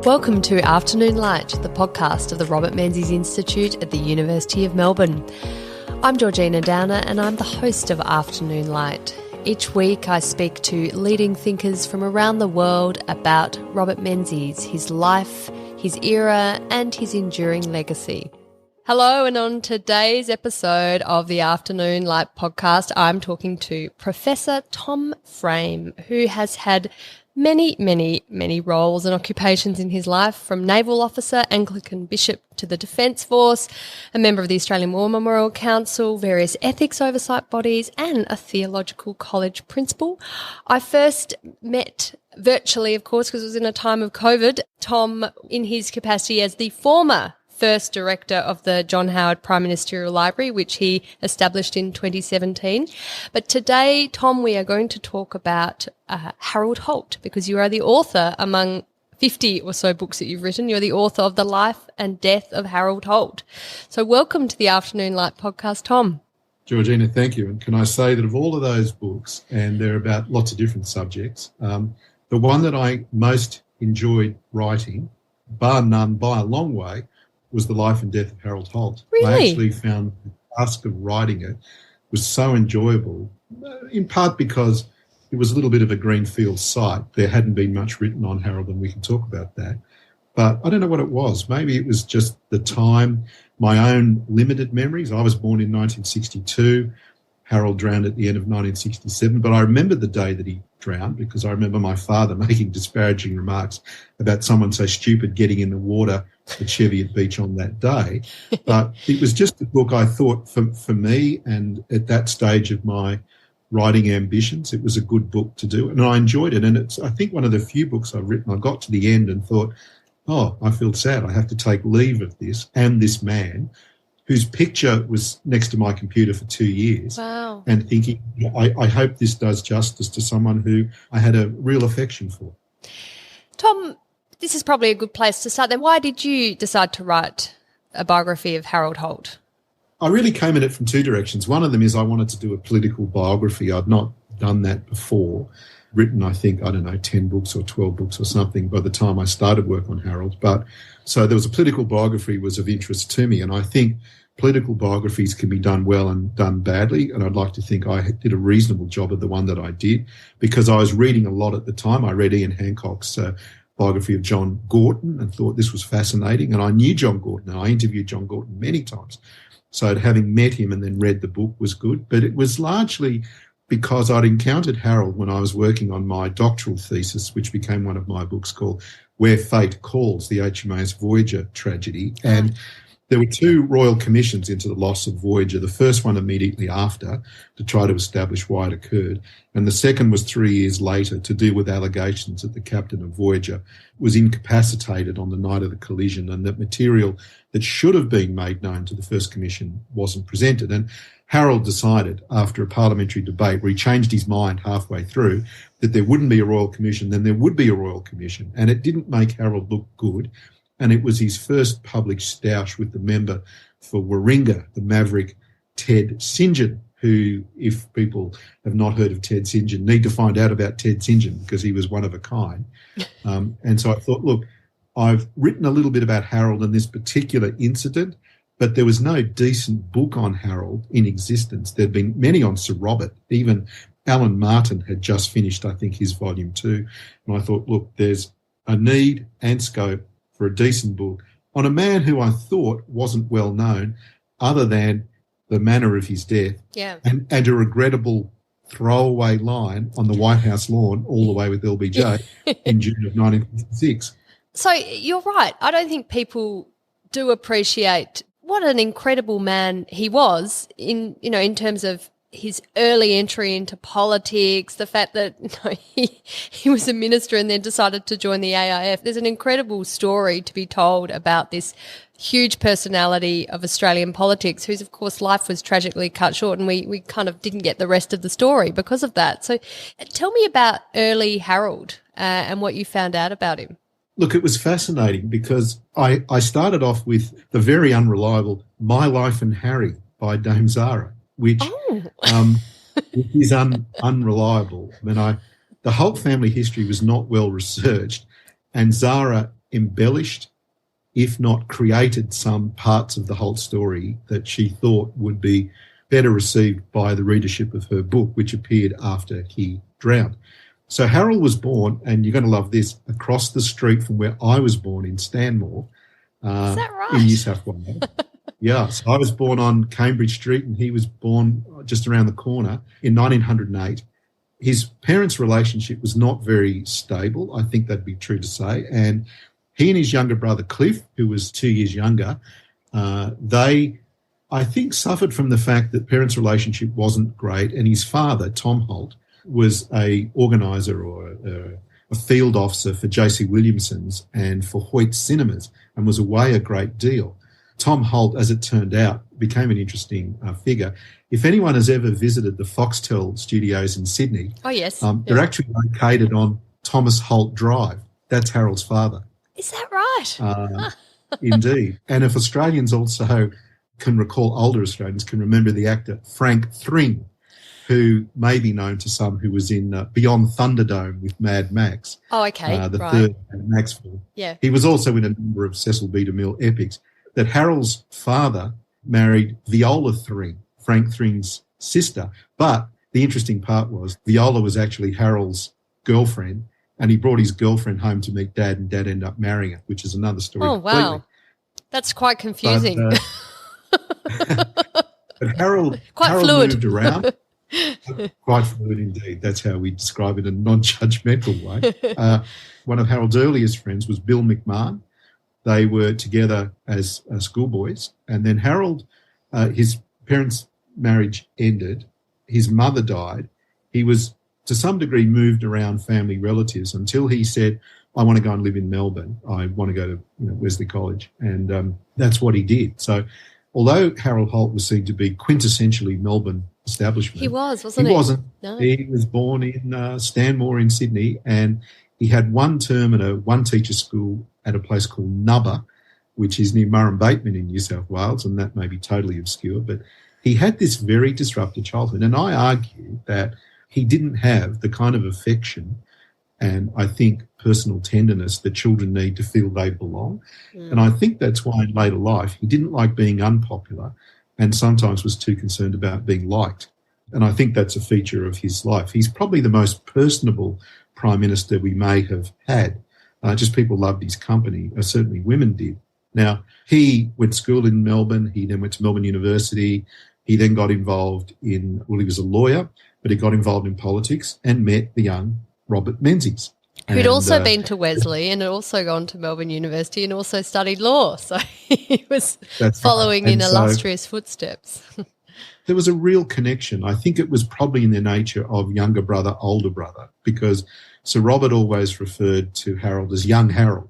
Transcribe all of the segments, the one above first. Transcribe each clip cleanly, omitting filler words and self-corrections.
Welcome to Afternoon Light, the podcast of the Robert Menzies Institute at the University of Melbourne. I'm Georgina Downer and I'm the host of Afternoon Light. Each week I speak to leading thinkers from around the world about Robert Menzies, his life, his era and his enduring legacy. Hello, and on today's episode of the Afternoon Light podcast, I'm talking to Professor Tom Frame, who has had many roles and occupations in his life, from naval officer, Anglican bishop to the Defence Force, a member of the Australian War Memorial Council, various ethics oversight bodies, and a theological college principal. I first met virtually, of course, because it was in a time of COVID, Tom in his capacity as the former first director of the John Howard Prime Ministerial Library, which he established in 2017. But today, Tom, we are going to talk about Harold Holt, because you are the author, among 50 or so books that you've written, you're the author of The Life and Death of Harold Holt. So welcome to the Afternoon Light podcast, Tom. Georgina, thank you. And can I say that of all of those books, and they're about lots of different subjects, the one that I most enjoyed writing, bar none by a long way, was The Life and Death of Harold Holt. Really? I actually found the task of writing it was so enjoyable, in part because it was a little bit of a greenfield site. There hadn't been much written on Harold, and we can talk about that. But I don't know what it was. Maybe it was just the time, my own limited memories. I was born in 1962. Harold drowned at the end of 1967, but I remember the day that he drowned because I remember my father making disparaging remarks about someone so stupid getting in the water at Cheviot Beach on that day. But it was just a book I thought for me, and at that stage of my writing ambitions, it was a good book to do, and I enjoyed it. And it's, I think, one of the few books I've written, I got to the end and thought, oh, I feel sad. I have to take leave of this and this man, whose picture was next to my computer for 2 years. Wow. And thinking, I hope this does justice to someone who I had a real affection for. Tom, this is probably a good place to start then. Why did you decide to write a biography of Harold Holt? I really came at it from two directions. One of them is I wanted to do a political biography. I'd not done that before. Written, I think, 10 books or 12 books or something by the time I started work on Harold. But so there was a political biography was of interest to me, and I think political biographies can be done well and done badly, and I'd like to think I did a reasonable job of the one that I did, because I was reading a lot at the time. I read Ian Hancock's biography of John Gorton and thought this was fascinating, and I knew John Gorton, and I interviewed John Gorton many times. So having met him and then read the book was good, but it was largely because I'd encountered Harold when I was working on my doctoral thesis, which became one of my books, called Where Fate Calls, the HMAS Voyager tragedy. And there were two royal commissions into the loss of Voyager, the first one immediately after to try to establish why it occurred, and the second was 3 years later to deal with allegations that the captain of Voyager was incapacitated on the night of the collision, and that material that should have been made known to the first commission wasn't presented. And Harold decided, after a parliamentary debate where he changed his mind halfway through, that there wouldn't be a royal commission, then there would be a royal commission. And it didn't make Harold look good. And it was his first public stoush with the member for Warringah, the maverick Ted St. John, who, if people have not heard of Ted St. John, need to find out about Ted St. John because he was one of a kind. And so I thought, look, I've written a little bit about Harold and this particular incident, but there was no decent book on Harold in existence. There'd been many on Sir Robert. Even Alan Martin had just finished, I think, his volume 2. And I thought, look, there's a need and scope for a decent book on a man who I thought wasn't well known other than the manner of his death. Yeah. And a regrettable throwaway line on the White House lawn all the way with LBJ in June of 1956. So you're right. I don't think people do appreciate what an incredible man he was in terms of his early entry into politics, the fact that he was a minister and then decided to join the AIF. There's an incredible story to be told about this huge personality of Australian politics, whose, of course, life was tragically cut short, and we kind of didn't get the rest of the story because of that. So tell me about early Harold and what you found out about him. Look, it was fascinating because I started off with the very unreliable My Life and Harry by Dame Zara, which is unreliable. I mean, the Holt family history was not well researched, and Zara embellished, if not created, some parts of the Holt story that she thought would be better received by the readership of her book, which appeared after he drowned. So Harold was born, and you're going to love this, across the street from where I was born in Stanmore. Is that right? In New South Wales. Yeah, so I was born on Cambridge Street and he was born just around the corner in 1908. His parents' relationship was not very stable, I think that'd be true to say, and he and his younger brother Cliff, who was 2 years younger, they, I think, suffered from the fact that parents' relationship wasn't great, and his father, Tom Holt, was a organiser or a field officer for J.C. Williamson's and for Hoyt's Cinemas and was away a great deal. Tom Holt, as it turned out, became an interesting figure. If anyone has ever visited the Foxtel studios in Sydney, oh yes, they're actually located on Thomas Holt Drive. That's Harold's father. Is that right? Indeed. And if Australians also can recall, older Australians can remember the actor Frank Thring, who may be known to some, who was in Beyond Thunderdome with Mad Max. Oh, okay, the right. third Mad Max film. Yeah. He was also in a number of Cecil B. DeMille epics. That Harold's father married Viola Thring, Frank Thring's sister. But the interesting part was Viola was actually Harold's girlfriend, and he brought his girlfriend home to meet Dad, and Dad ended up marrying her, which is another story. Oh, completely. wow. That's quite confusing. But Harold fluid. moved around. Quite fluid indeed. That's how we describe it in a non-judgmental way. One of Harold's earliest friends was Bill McMahon. They were together as schoolboys. And then Harold, his parents' marriage ended. His mother died. He was, to some degree, moved around family relatives until he said, I want to go and live in Melbourne. I want to go to Wesley College. And that's what he did. So although Harold Holt was seen to be quintessentially Melbourne establishment. He was, wasn't he? He wasn't. No. He was born in Stanmore in Sydney, and he had one term at a one-teacher school at a place called Nubber, which is near Murrum Bateman in New South Wales, and that may be totally obscure, but he had this very disrupted childhood. And I argue that he didn't have the kind of affection and, I think, personal tenderness that children need to feel they belong. And I think that's why in later life he didn't like being unpopular and sometimes was too concerned about being liked. And I think that's a feature of his life. He's probably the most personable Prime Minister we may have had. Just people loved his company, certainly women did. Now, he went to school in Melbourne. He then went to Melbourne University. He then got involved in, well, he was a lawyer, but he got involved in politics and met the young Robert Menzies. Who'd also been to Wesley and had also gone to Melbourne University and also studied law. So he was following in illustrious footsteps. There was a real connection. I think it was probably in the nature of younger brother, older brother, because Sir Robert always referred to Harold as young Harold.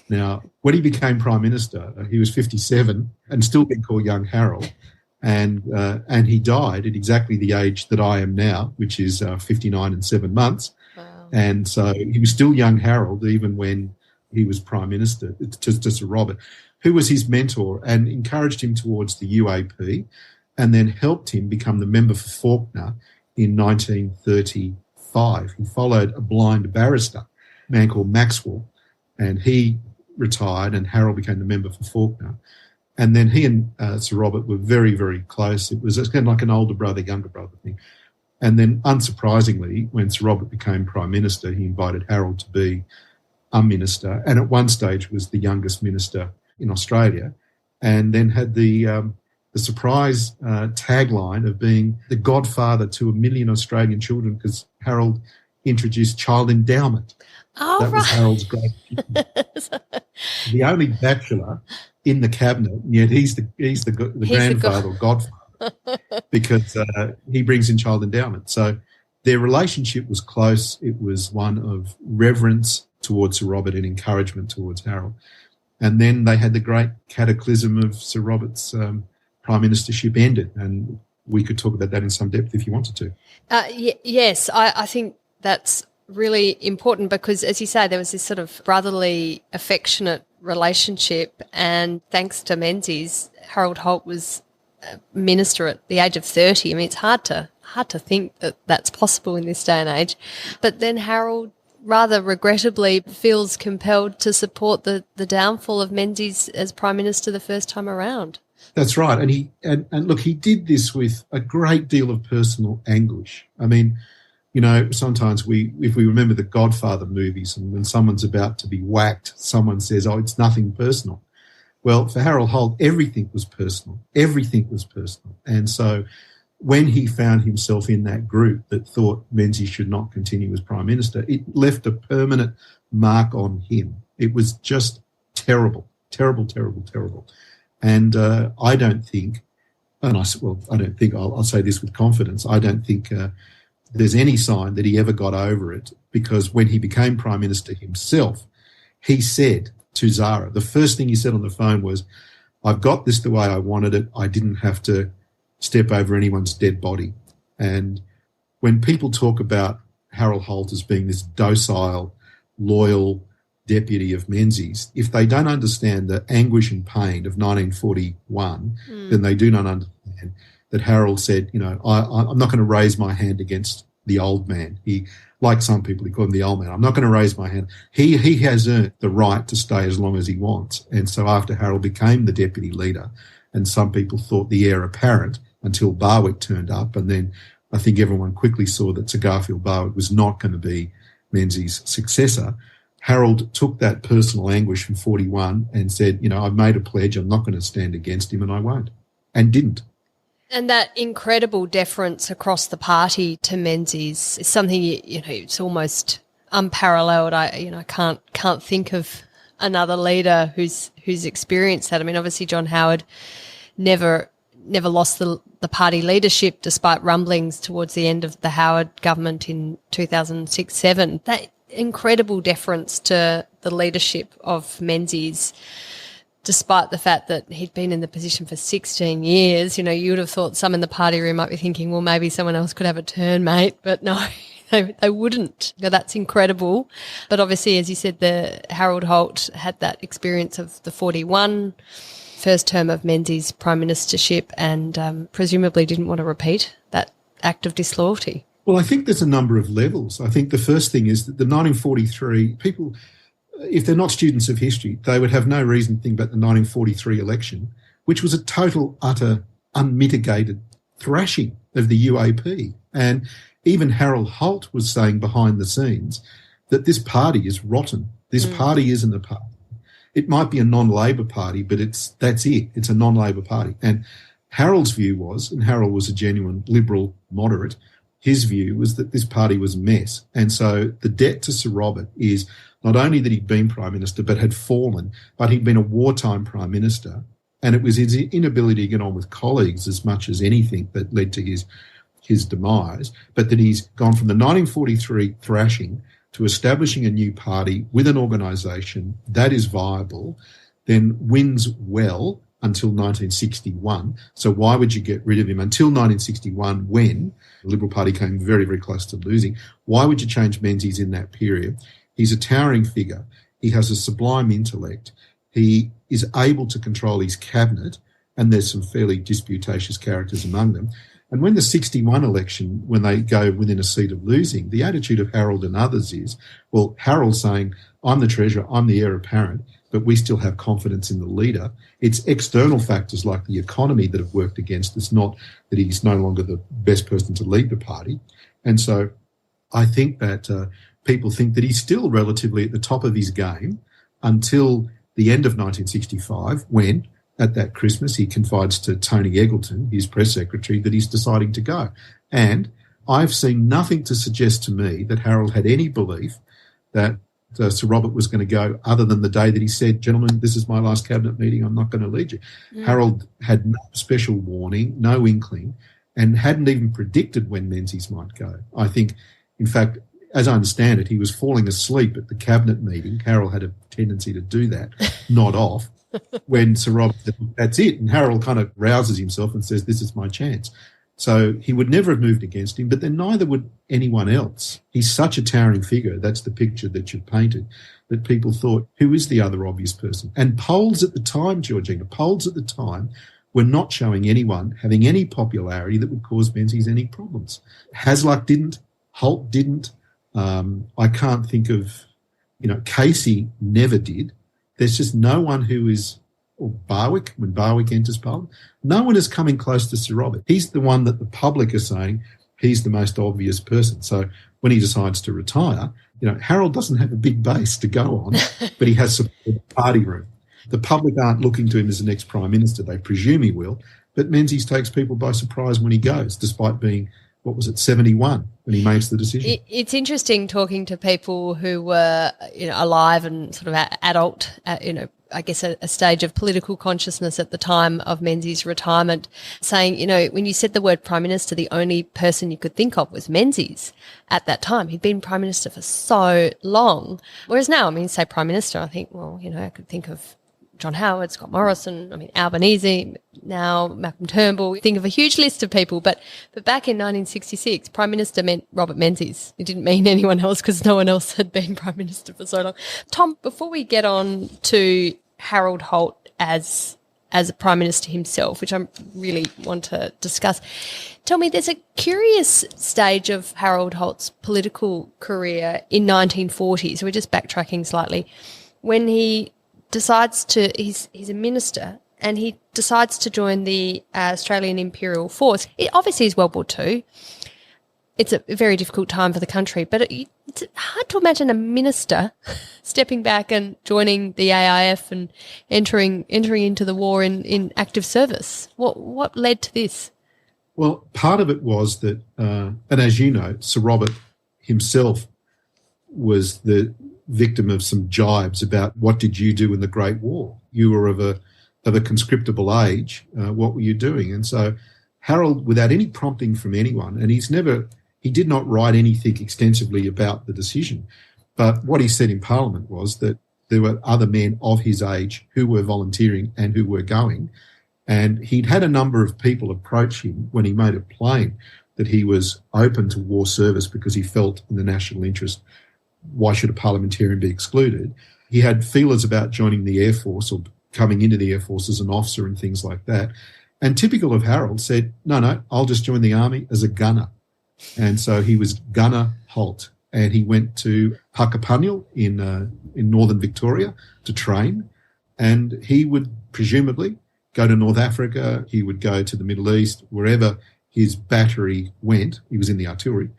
Now, when he became Prime Minister, he was 57 and still being called young Harold. And he died at exactly the age that I am now, which is 59 and 7 months. Wow. And so he was still young Harold even when he was Prime Minister, to Sir Robert, who was his mentor and encouraged him towards the UAP and then helped him become the member for Fawkner in 1935. He followed a blind barrister, a man called Maxwell, and he retired and Harold became the member for Fawkner. And then he and Sir Robert were very, very close. It was kind of like an older brother, younger brother thing. And then, unsurprisingly, when Sir Robert became Prime Minister, he invited Harold to be a minister, and at one stage was the youngest minister in Australia, and then had the surprise tagline of being the godfather to 1 million Australian children because Harold introduced child endowment. Oh, that was Harold's great the only bachelor in the cabinet, and yet he's the grandfather or godfather because he brings in child endowment. So their relationship was close. It was one of reverence towards Sir Robert and encouragement towards Harold. And then they had the great cataclysm of Sir Robert's prime ministership ended, and we could talk about that in some depth if you wanted to. Yes, I think that's really important because, as you say, there was this sort of brotherly, affectionate relationship, and thanks to Menzies, Harold Holt was a minister at the age of 30. I mean, it's hard to think that that's possible in this day and age. But then Harold rather regrettably feels compelled to support the downfall of Menzies as Prime Minister the first time around. That's right. And look, he did this with a great deal of personal anguish. I mean, you know, sometimes if we remember the Godfather movies, and when someone's about to be whacked, someone says, oh, it's nothing personal. Well, for Harold Holt, everything was personal. Everything was personal. And so when he found himself in that group that thought Menzies should not continue as Prime Minister, it left a permanent mark on him. It was just terrible, terrible, terrible, terrible. And I don't think, I'll say this with confidence, I don't think there's any sign that he ever got over it, because when he became Prime Minister himself, he said to Zara, the first thing he said on the phone was, I've got this the way I wanted it. I didn't have to step over anyone's dead body. And when people talk about Harold Holt as being this docile, loyal deputy of Menzies, if they don't understand the anguish and pain of 1941, then they do not understand that Harold said, you know, I'm not going to raise my hand against the old man. He, like some people, he called him the old man. I'm not going to raise my hand. He has earned the right to stay as long as he wants. And so after Harold became the deputy leader, and some people thought the heir apparent until Barwick turned up, and then I think everyone quickly saw that Sir Garfield Barwick was not going to be Menzies' successor, Harold took that personal anguish from 41 and said, you know, I've made a pledge, I'm not going to stand against him, and I won't, and didn't. And that incredible deference across the party to Menzies is something, you know, it's almost unparalleled. I can't think of another leader who's experienced that. I mean, obviously John Howard never lost the party leadership despite rumblings towards the end of the Howard government in 2006-07. That incredible deference to the leadership of Menzies, despite the fact that he'd been in the position for 16 years, you know, you would have thought some in the party room might be thinking, well, maybe someone else could have a turn, mate. But no, they wouldn't. You know, that's incredible. But obviously, as you said, the Harold Holt had that experience of the 41 first term of Menzies' prime ministership, and presumably didn't want to repeat that act of disloyalty. Well, I think there's a number of levels. I think the first thing is that the 1943 people, if they're not students of history, they would have no reason to think about the 1943 election, which was a total, utter, unmitigated thrashing of the UAP. And even Harold Holt was saying behind the scenes that this party is rotten. This party isn't a party. It might be a non-Labor party, but that's it. It's a non-Labor party. And Harold's view was, and Harold was a genuine liberal moderate, his view was that this party was a mess. And so the debt to Sir Robert is not only that he'd been Prime Minister but had fallen, but he'd been a wartime Prime Minister, and it was his inability to get on with colleagues as much as anything that led to his demise, but that he's gone from the 1943 thrashing to establishing a new party with an organisation that is viable, then wins well until 1961. So why would you get rid of him until 1961 when the Liberal Party came very, very close to losing? Why would you change Menzies in that period? He's a towering figure. He has a sublime intellect. He is able to control his cabinet, and there's some fairly disputatious characters among them. And when the 61 election, when they go within a seat of losing, the attitude of Harold and others is, well, Harold's saying, I'm the treasurer, I'm the heir apparent, but we still have confidence in the leader. It's external factors like the economy that have worked against us, not that he's no longer the best person to lead the party. And so I think that people think that he's still relatively at the top of his game until the end of 1965, when, at that Christmas, he confides to Tony Eggleton, his press secretary, that he's deciding to go. And I've seen nothing to suggest to me that Harold had any belief that Sir Robert was going to go, other than the day that he said, gentlemen, this is my last cabinet meeting, I'm not going to lead you. Harold had no special warning, no inkling, and hadn't even predicted when Menzies might go. I think, in fact, as I understand it, he was falling asleep at the cabinet meeting. Harold had a tendency to do that, nod off, when Sir Robert said, that's it. And Harold kind of rouses himself and says, this is my chance. So he would never have moved against him, but then neither would anyone else. He's such a towering figure, that's the picture that you've painted, that people thought, who is the other obvious person? And polls at the time, Georgina, were not showing anyone having any popularity that would cause Menzies any problems. Hasluck didn't, Holt didn't, I can't think of, Casey never did. There's just no one who is, or Barwick, when Barwick enters Parliament, no one is coming close to Sir Robert. He's the one that the public are saying he's the most obvious person. So when he decides to retire, Harold doesn't have a big base to go on, but he has support in the party room. The public aren't looking to him as the next Prime Minister. They presume he will, but Menzies takes people by surprise when he goes, despite being, 71 when he makes the decision. It's interesting talking to people who were, alive and sort of adult, I guess a stage of political consciousness at the time of Menzies' retirement, saying, when you said the word Prime Minister, the only person you could think of was Menzies at that time. He'd been Prime Minister for so long. Whereas now, say Prime Minister, I think, I could think of John Howard, Scott Morrison, Albanese, now Malcolm Turnbull. Think of a huge list of people. But back in 1966, Prime Minister meant Robert Menzies. It didn't mean anyone else because no one else had been Prime Minister for so long. Tom, before we get on to Harold Holt as a Prime Minister himself, which I really want to discuss, tell me, there's a curious stage of Harold Holt's political career in 1940. So we're just backtracking slightly. When he decides to, he's a minister, and he decides to join the Australian Imperial Force. It obviously is World War II. It's a very difficult time for the country, but it's hard to imagine a minister stepping back and joining the AIF and entering into the war in active service. What led to this? Well, part of it was that, and as you know, Sir Robert himself was the victim of some jibes about what did you do in the Great War? You were of a conscriptable age. What were you doing? And so Harold, without any prompting from anyone, and he did not write anything extensively about the decision, but what he said in Parliament was that there were other men of his age who were volunteering and who were going, and he'd had a number of people approach him when he made it plain that he was open to war service because he felt in the national interest. Why should a parliamentarian be excluded? He had feelers about joining the Air Force or coming into the Air Force as an officer and things like that. And typical of Harold, said, no, I'll just join the army as a gunner. And so he was Gunner Holt, and he went to Puckapunyal in northern Victoria to train. And he would presumably go to North Africa. He would go to the Middle East, wherever his battery went. He was in the artillery.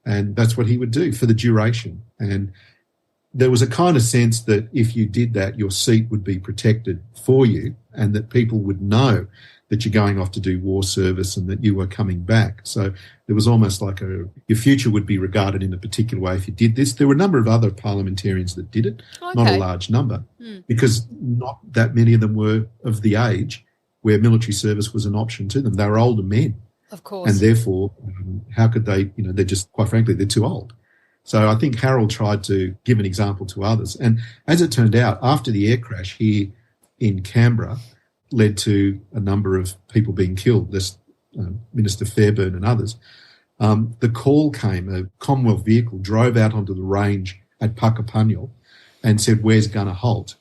And that's what he would do for the duration. And there was a kind of sense that if you did that, your seat would be protected for you and that people would know that you're going off to do war service and that you were coming back. So there was almost like your future would be regarded in a particular way if you did this. There were a number of other parliamentarians that did it, not a large number, because not that many of them were of the age where military service was an option to them. They were older men. Of course. And therefore, how could they, they're just, quite frankly, they're too old. So I think Harold tried to give an example to others. And as it turned out, after the air crash here in Canberra led to a number of people being killed, this Minister Fairbairn and others, the call came, a Commonwealth vehicle drove out onto the range at Puckapunyal and said, "Where's Gunner Holt?"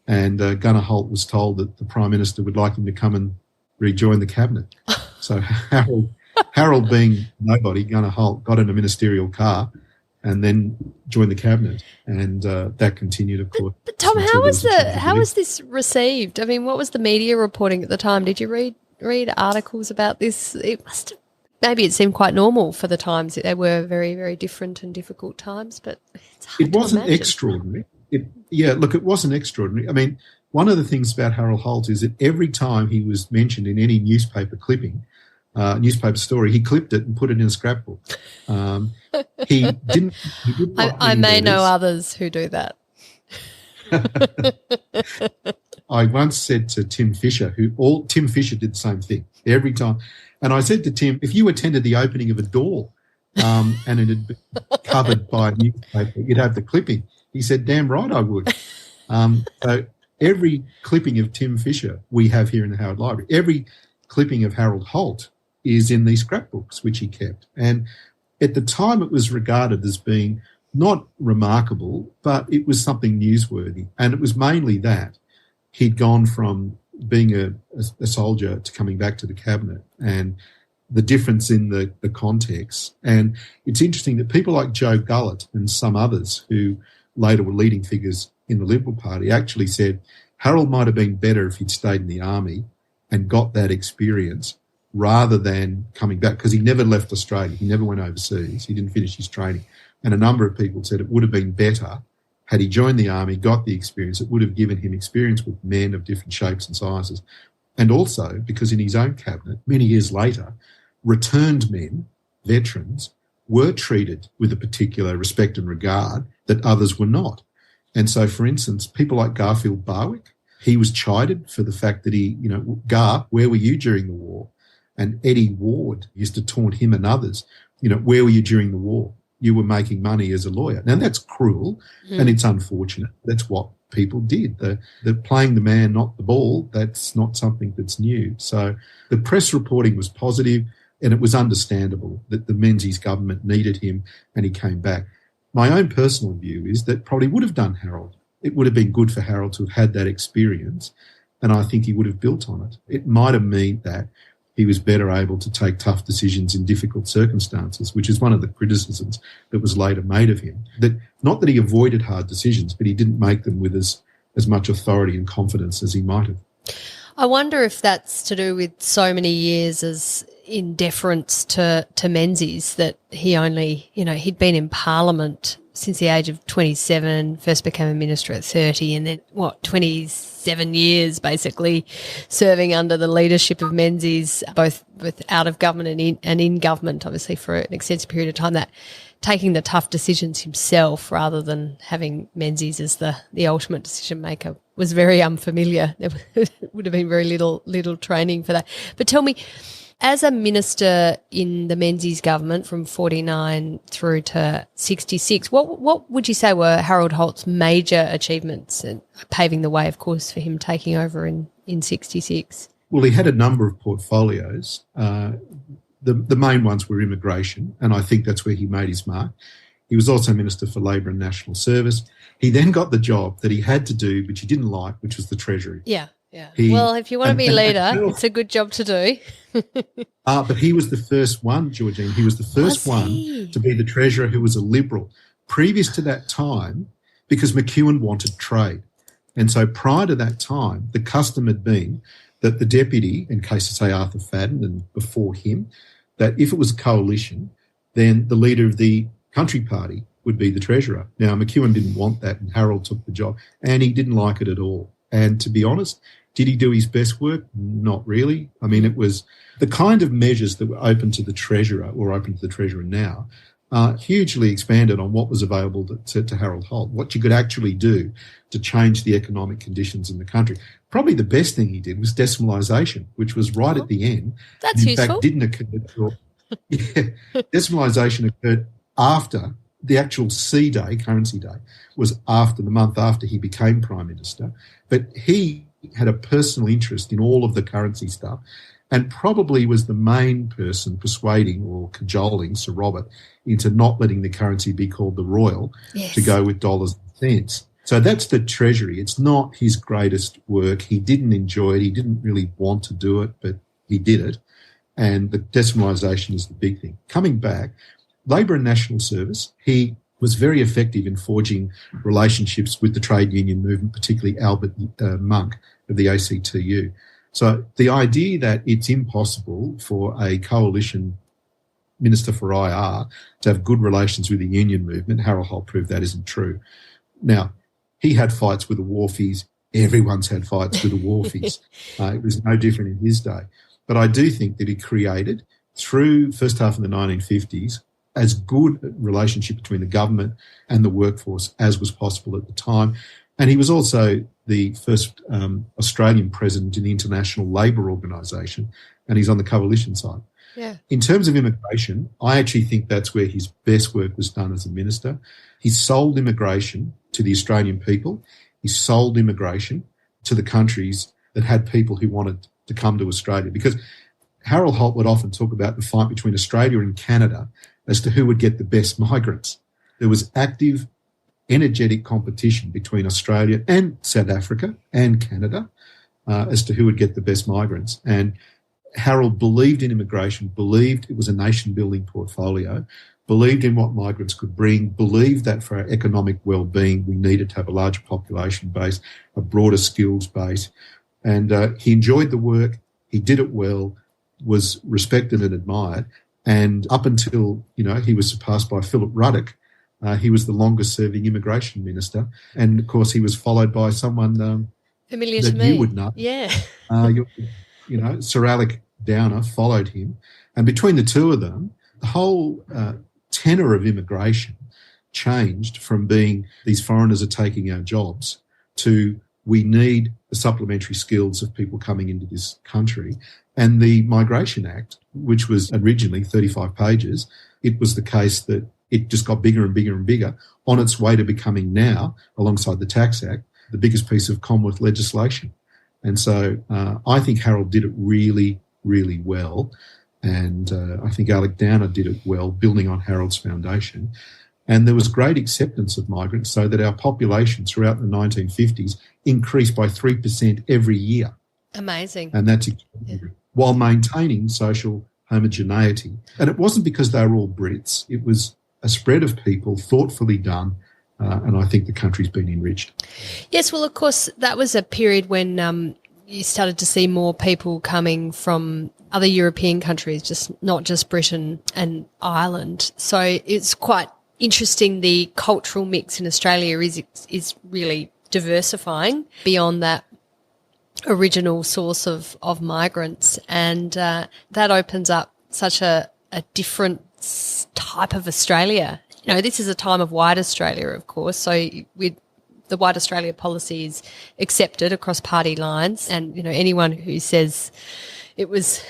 And Gunner Holt was told that the Prime Minister would like him to come and rejoin the cabinet. So Harold being nobody, Gunner Holt, got in a ministerial car and then joined the cabinet, and that continued, of course. But Tom, how was this received? What was the media reporting at the time? Did you read articles about this? It must have, maybe it seemed quite normal for the times. They were very, very different and difficult times, but it's hard to imagine. It wasn't extraordinary. It wasn't extraordinary. One of the things about Harold Holt is that every time he was mentioned in any newspaper clipping, newspaper story, he clipped it and put it in a scrapbook. He didn't. I may know others who do that. I once said to Tim Fisher, Tim Fisher did the same thing every time, and I said to Tim, if you attended the opening of a door and it had been covered by a newspaper, you'd have the clipping. He said, "Damn right I would." So every clipping of Tim Fisher we have here in the Howard Library. Every clipping of Harold Holt is in these scrapbooks, which he kept. And at the time it was regarded as being not remarkable, but it was something newsworthy. And it was mainly that he'd gone from being a soldier to coming back to the cabinet. And the difference in the context. And it's interesting that people like Joe Gullett and some others who later were leading figures in the Liberal Party actually said Harold might have been better if he'd stayed in the army and got that experience rather than coming back, because he never left Australia. He never went overseas. He didn't finish his training. And a number of people said it would have been better had he joined the army, got the experience. It would have given him experience with men of different shapes and sizes. And also because in his own cabinet, many years later, returned men, veterans, were treated with a particular respect and regard that others were not. And so, for instance, people like Garfield Barwick, he was chided for the fact that Gar, where were you during the war? And Eddie Ward used to taunt him and others, where were you during the war? You were making money as a lawyer. Now, that's cruel and it's unfortunate. That's what people did. The playing the man, not the ball, that's not something that's new. So the press reporting was positive and it was understandable that the Menzies government needed him and he came back. My own personal view is that probably would have done Harold. It would have been good for Harold to have had that experience and I think he would have built on it. It might have meant that he was better able to take tough decisions in difficult circumstances, which is one of the criticisms that was later made of him. That not that he avoided hard decisions, but he didn't make them with as much authority and confidence as he might have. I wonder if that's to do with so many years as in deference to Menzies that he only, he'd been in Parliament since the age of 27, first became a minister at 30, and then, 27 years basically serving under the leadership of Menzies, both out of government and in government, obviously for an extensive period of time, that taking the tough decisions himself rather than having Menzies as the ultimate decision maker was very unfamiliar. There would have been very little training for that. But tell me, as a minister in the Menzies government from 49 through to 66, what would you say were Harold Holt's major achievements, and paving the way, of course, for him taking over in 66? Well, he had a number of portfolios. The main ones were immigration, and I think that's where he made his mark. He was also Minister for Labour and National Service. He then got the job that he had to do, which he didn't like, which was the Treasury. Yeah. Well, if you want to be leader, it's a good job to do. But he was the first one, Georgina. He was the first one to be the Treasurer who was a Liberal. Previous to that time, because McEwen wanted trade. And so prior to that time, the custom had been that the deputy, in case of, say, Arthur Fadden and before him, that if it was a coalition, then the leader of the Country Party would be the Treasurer. Now, McEwen didn't want that and Harold took the job and he didn't like it at all. And to be honest, did he do his best work? Not really. I mean, it was the kind of measures that were open to the Treasurer or open to the Treasurer now hugely expanded on what was available to Harold Holt, what you could actually do to change the economic conditions in the country. Probably the best thing he did was decimalisation, which was right at the end. That's useful. In fact, didn't occur. Decimalisation occurred after the actual C-Day, currency day, was after the month after he became Prime Minister. But he had a personal interest in all of the currency stuff and probably was the main person persuading or cajoling Sir Robert into not letting the currency be called the Royal, to go with dollars and cents. So that's the Treasury. It's not his greatest work. He didn't enjoy it. He didn't really want to do it, but he did it. And the decimalisation is the big thing. Coming back, Labour and National Service, he was very effective in forging relationships with the trade union movement, particularly Albert Monk of the ACTU. So the idea that it's impossible for a coalition minister for IR to have good relations with the union movement, Harold Holt proved that isn't true. Now, he had fights with the wharfies. Everyone's had fights with the wharfies. It was no different in his day. But I do think that he created, through first half of the 1950s, as good a relationship between the government and the workforce as was possible at the time. And he was also the first Australian president in the International Labour Organisation, and he's on the coalition side. Yeah. In terms of immigration, I actually think that's where his best work was done as a minister. He sold immigration to the Australian people. He sold immigration to the countries that had people who wanted to come to Australia. Because Harold Holt would often talk about the fight between Australia and Canada as to who would get the best migrants. There was active, energetic competition between Australia and South Africa and Canada as to who would get the best migrants. And Harold believed in immigration, believed it was a nation-building portfolio, believed in what migrants could bring, believed that for our economic well-being we needed to have a larger population base, a broader skills base. And he enjoyed the work, he did it well, was respected and admired. And up until, he was surpassed by Philip Ruddock, he was the longest-serving immigration minister. And, of course, he was followed by someone familiar that to me. You would know. Yeah. Sir Alec Downer followed him. And between the two of them, the whole tenor of immigration changed from being these foreigners are taking our jobs to we need the supplementary skills of people coming into this country. And the Migration Act, which was originally 35 pages, it was the case that it just got bigger and bigger and bigger on its way to becoming now, alongside the Tax Act, the biggest piece of Commonwealth legislation. And so I think Harold did it really, really well. And I think Alec Downer did it well, building on Harold's foundation. And there was great acceptance of migrants, so that our population throughout the 1950s increased by 3% every year. Amazing. And that's while maintaining social homogeneity. And it wasn't because they were all Brits. It was a spread of people, thoughtfully done, and I think the country's been enriched. Yes, well, of course, that was a period when you started to see more people coming from other European countries, not just Britain and Ireland. So it's quite interesting. The cultural mix in Australia is really diversifying beyond that original source of migrants, and that opens up such a different type of Australia. This is a time of white Australia, of course, so with the white Australia policy is accepted across party lines, and anyone who says it was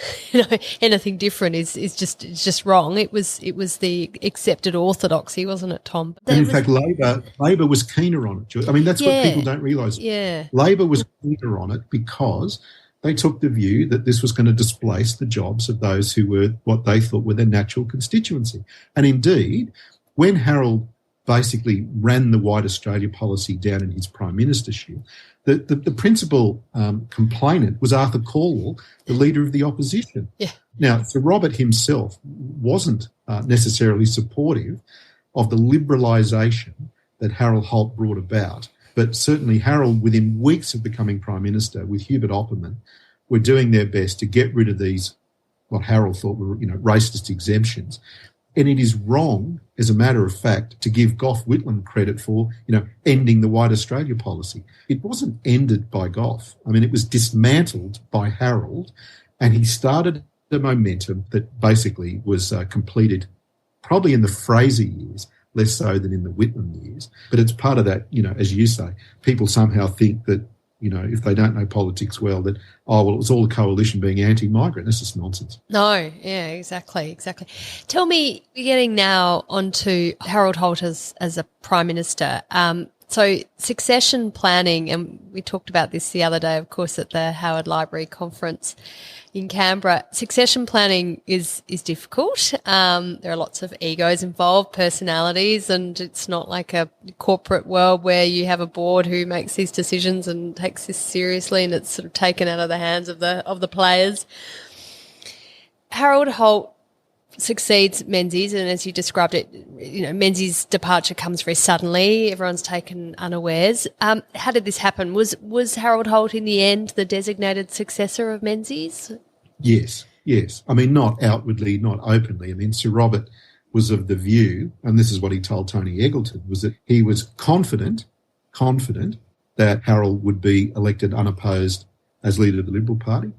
anything different is just wrong. It was the accepted orthodoxy, wasn't it, Tom? And in fact, Labor was keener on it. I mean, that's what people don't realise. Yeah, Labor was keener on it because they took the view that this was going to displace the jobs of those who were what they thought were their natural constituency. And indeed, when Harold basically ran the White Australia policy down in his prime ministership, the principal complainant was Arthur Calwell, the leader of the opposition. Yeah. Now, Sir Robert himself wasn't necessarily supportive of the liberalisation that Harold Holt brought about, but certainly Harold, within weeks of becoming Prime Minister, with Hubert Opperman, were doing their best to get rid of these, what Harold thought were, racist exemptions. And it is wrong, as a matter of fact, to give Gough Whitlam credit for, ending the White Australia policy. It wasn't ended by Gough. I mean, it was dismantled by Harold, and he started the momentum that basically was completed probably in the Fraser years, less so than in the Whitlam years. But it's part of that, as you say, people somehow think that, if they don't know politics well, that, it was all a coalition being anti-migrant. That's just nonsense. No, yeah, exactly. Tell me, we're getting now onto Harold Holt as a Prime Minister. So succession planning, and we talked about this the other day, of course, at the Howard Library conference in Canberra. Succession planning is difficult. There are lots of egos involved, personalities, and it's not like a corporate world where you have a board who makes these decisions and takes this seriously, and it's sort of taken out of the hands of the players. Harold Holt succeeds Menzies, and as you described it, Menzies' departure comes very suddenly. Everyone's taken unawares. How did this happen? Was Harold Holt in the end the designated successor of Menzies? Yes. I mean, not outwardly, not openly. I mean, Sir Robert was of the view, and this is what he told Tony Eggleton, was that he was confident that Harold would be elected unopposed as leader of the Liberal Party,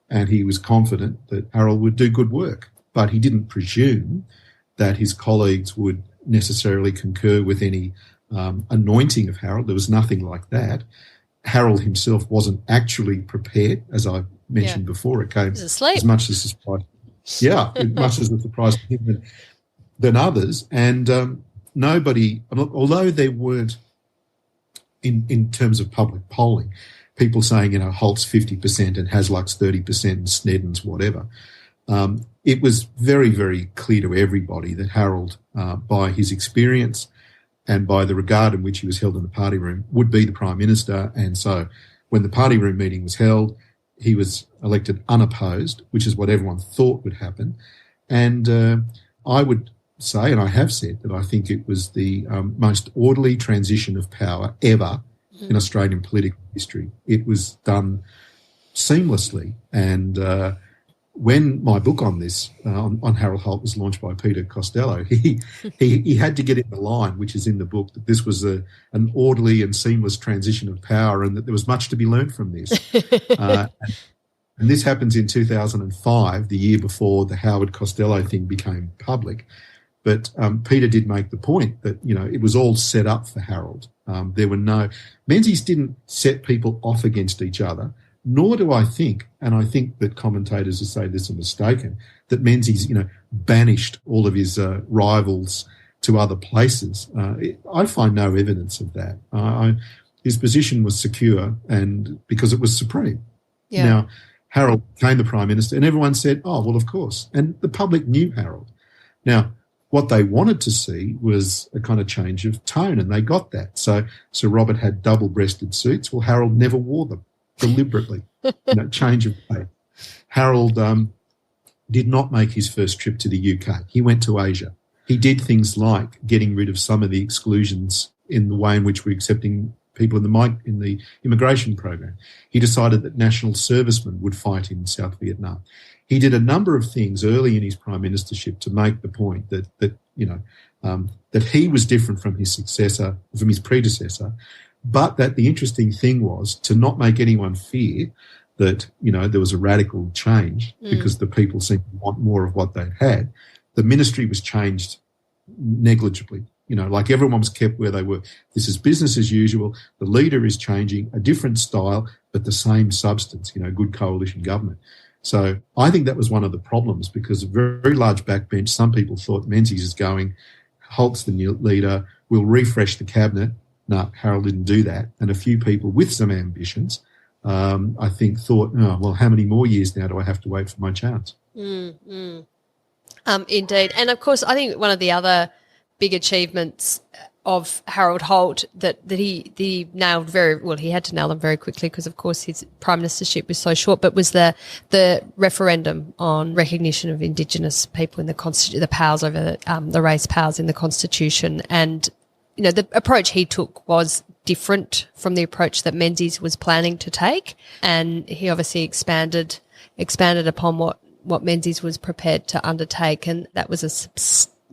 and he was confident that Harold would do good work. But he didn't presume that his colleagues would necessarily concur with any anointing of Harold. There was nothing like that. Harold himself wasn't actually prepared, as I mentioned before. It came as much as a surprise. Yeah, much as a surprise to him than others. And nobody, although there weren't, in terms of public polling, people saying, Holt's 50% and Hasluck's 30% and Snedden's whatever. It was very, very clear to everybody that Harold, by his experience and by the regard in which he was held in the party room, would be the Prime Minister. And so when the party room meeting was held, he was elected unopposed, which is what everyone thought would happen. And I would say, and I have said, that I think it was the most orderly transition of power ever in Australian political history. It was done seamlessly. And when my book on this, on Harold Holt, was launched by Peter Costello, he had to get in the line, which is in the book, that this was an orderly and seamless transition of power and that there was much to be learned from this. And this happens in 2005, the year before the Howard Costello thing became public. But Peter did make the point that, it was all set up for Harold. Menzies didn't set people off against each other, nor do I think, and I think that commentators who say this are mistaken, that Menzies, banished all of his rivals to other places. I find no evidence of that. His position was secure, and because it was supreme. Yeah. Now, Harold became the Prime Minister, and everyone said, oh, well, of course. And the public knew Harold. Now, what they wanted to see was a kind of change of tone, and they got that. So Robert had double-breasted suits. Well, Harold never wore them, deliberately. Change of pace. Harold did not make his first trip to the UK. He went to Asia. He did things like getting rid of some of the exclusions in the way in which we're accepting people in the immigration program. He decided that national servicemen would fight in South Vietnam. He did a number of things early in his prime ministership to make the point that he was different from his predecessor, but that the interesting thing was to not make anyone fear that, there was a radical change because the people seemed to want more of what they'd had. The ministry was changed negligibly. Like everyone was kept where they were. This is business as usual. The leader is changing, a different style, but the same substance, good coalition government. So I think that was one of the problems, because a very, very large backbench, some people thought Menzies is going, Holt's the new leader, we'll refresh the cabinet. No, Harold didn't do that. And a few people with some ambitions, I think, thought, how many more years now do I have to wait for my chance? Indeed. And, of course, I think one of the other big achievements of Harold Holt that he nailed he had to nail them very quickly because, of course, his prime ministership was so short, but was the referendum on recognition of Indigenous people in the powers over the race powers in the Constitution. And, the approach he took was different from the approach that Menzies was planning to take. And he obviously expanded upon what Menzies was prepared to undertake. And that was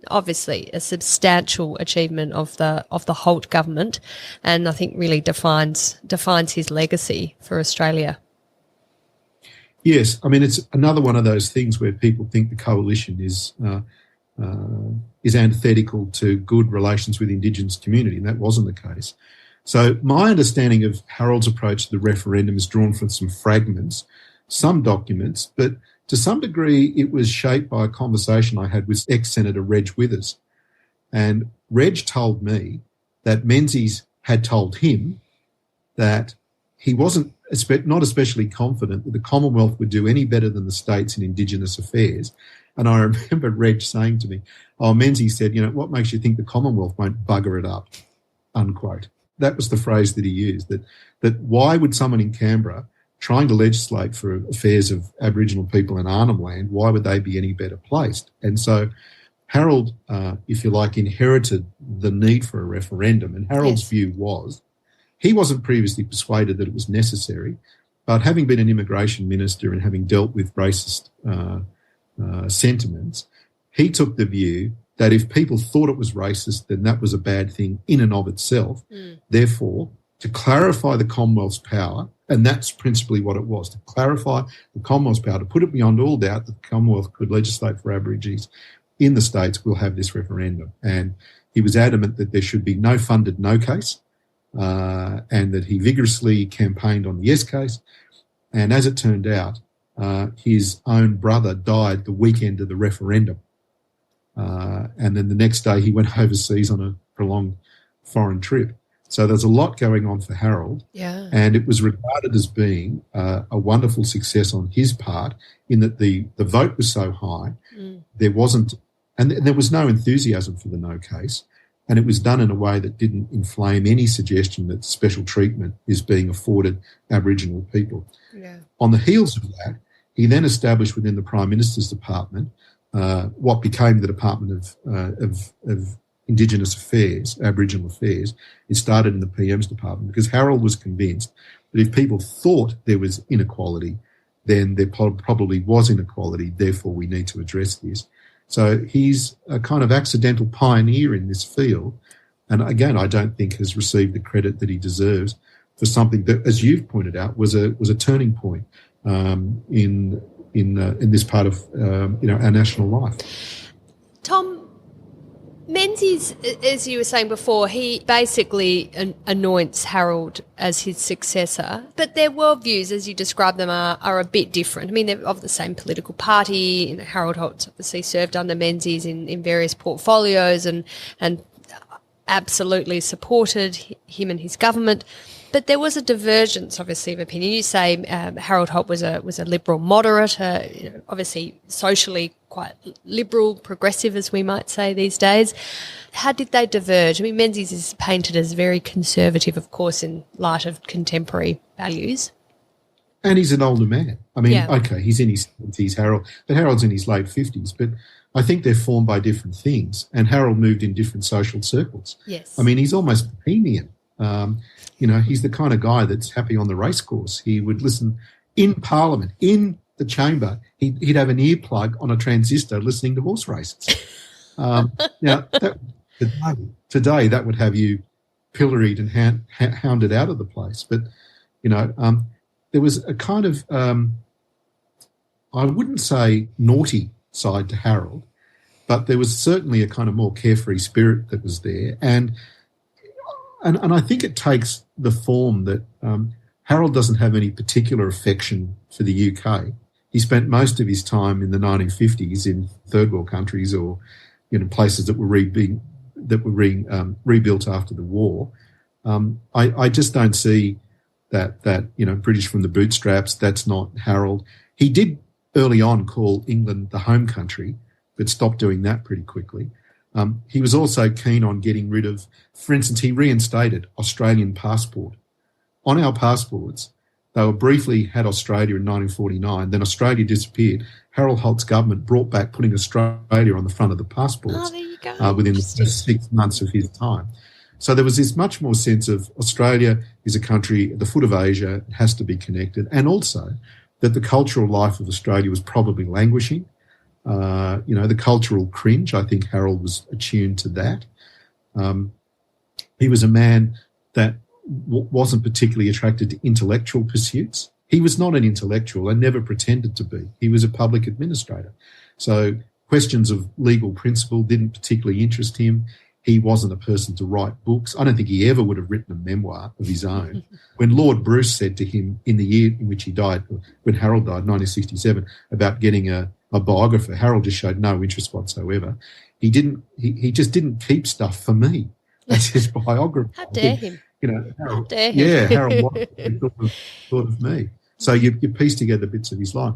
obviously a substantial achievement of the Holt government, and I think really defines his legacy for Australia. Yes, I mean, it's another one of those things where people think the coalition is antithetical to good relations with Indigenous community, and that wasn't the case. So my understanding of Harold's approach to the referendum is drawn from some fragments, some documents, but to some degree it was shaped by a conversation I had with ex-Senator Reg Withers. And Reg told me that Menzies had told him that he wasn't not especially confident that the Commonwealth would do any better than the states in Indigenous affairs. And I remember Reg saying to me, Menzies said, what makes you think the Commonwealth won't bugger it up, unquote. That was the phrase that he used, that why would someone in Canberra trying to legislate for affairs of Aboriginal people in Arnhem Land, why would they be any better placed? And so Harold, if you like, inherited the need for a referendum. And Harold's view was he wasn't previously persuaded that it was necessary, but having been an immigration minister and having dealt with racist sentiments, he took the view that if people thought it was racist, then that was a bad thing in and of itself. Therefore, to clarify the Commonwealth's power, and that's principally what it was, to clarify the Commonwealth's power, to put it beyond all doubt that the Commonwealth could legislate for Aborigines in the states, we'll have this referendum. And he was adamant that there should be no funded no case, and that he vigorously campaigned on the yes case. And as it turned out, his own brother died the weekend of the referendum. And then the next day he went overseas on a prolonged foreign trip. So there's a lot going on for Harold. Yeah. And it was regarded as being a wonderful success on his part in that the vote was so high. There wasn't, and there was no enthusiasm for the no case. And it was done in a way that didn't inflame any suggestion that special treatment is being afforded Aboriginal people. Yeah. On the heels of that, he then established within the Prime Minister's Department what became the Department of Indigenous Affairs, Aboriginal Affairs. It started in the PM's department because Harold was convinced that if people thought there was inequality, then there probably was inequality, therefore we need to address this. So he's a kind of accidental pioneer in this field, and again, I don't think has received the credit that he deserves for something that, as you've pointed out, was a turning point in this part of our national life. Tom, Menzies, as you were saying before, he basically anoints Harold as his successor, but their worldviews, as you describe them, are a bit different. I mean, they're of the same political party. Harold Holt obviously served under Menzies in various portfolios and absolutely supported him and his government. But there was a divergence, obviously, of opinion. You say Harold Holt was a liberal moderate, obviously socially quite liberal, progressive, as we might say these days. How did they diverge? I mean, Menzies is painted as very conservative, of course, in light of contemporary values. And he's an older man. I mean, okay, he's in his 70s, Harold, but Harold's in his late 50s. But I think they're formed by different things. And Harold moved in different social circles. Yes. I mean, he's almost bohemian. He's the kind of guy that's happy on the racecourse. He would listen in Parliament, in the chamber. He'd have an earplug on a transistor listening to horse races. Now, today that would have you pilloried and hounded out of the place. But, there was a kind of, I wouldn't say naughty side to Harold, but there was certainly a kind of more carefree spirit that was there. And I think it takes the form that Harold doesn't have any particular affection for the UK. He spent most of his time in the 1950s in third world countries or places that were rebuilt after the war. I just don't see that British from the bootstraps. That's not Harold. He did early on call England the home country, but stopped doing that pretty quickly. He was also keen on getting rid of, for instance, he reinstated Australian passport. On our passports, they were briefly had Australia in 1949, then Australia disappeared. Harold Holt's government brought back putting Australia on the front of the passports. Oh, there you go. Within the first 6 months of his time. So there was this much more sense of Australia is a country at the foot of Asia, it has to be connected, and also that the cultural life of Australia was probably languishing. The cultural cringe, I think Harold was attuned to that. He was a man that wasn't particularly attracted to intellectual pursuits. He was not an intellectual and never pretended to be. He was a public administrator. So questions of legal principle didn't particularly interest him. He wasn't a person to write books. I don't think he ever would have written a memoir of his own. When Lord Bruce said to him in the year in which he died, when Harold died, 1967, about getting a biographer, Harold just showed no interest whatsoever. He just didn't keep stuff for me as his biographer. How dare him? Harold, how dare him? Yeah, Harold thought of me. So you piece together bits of his life.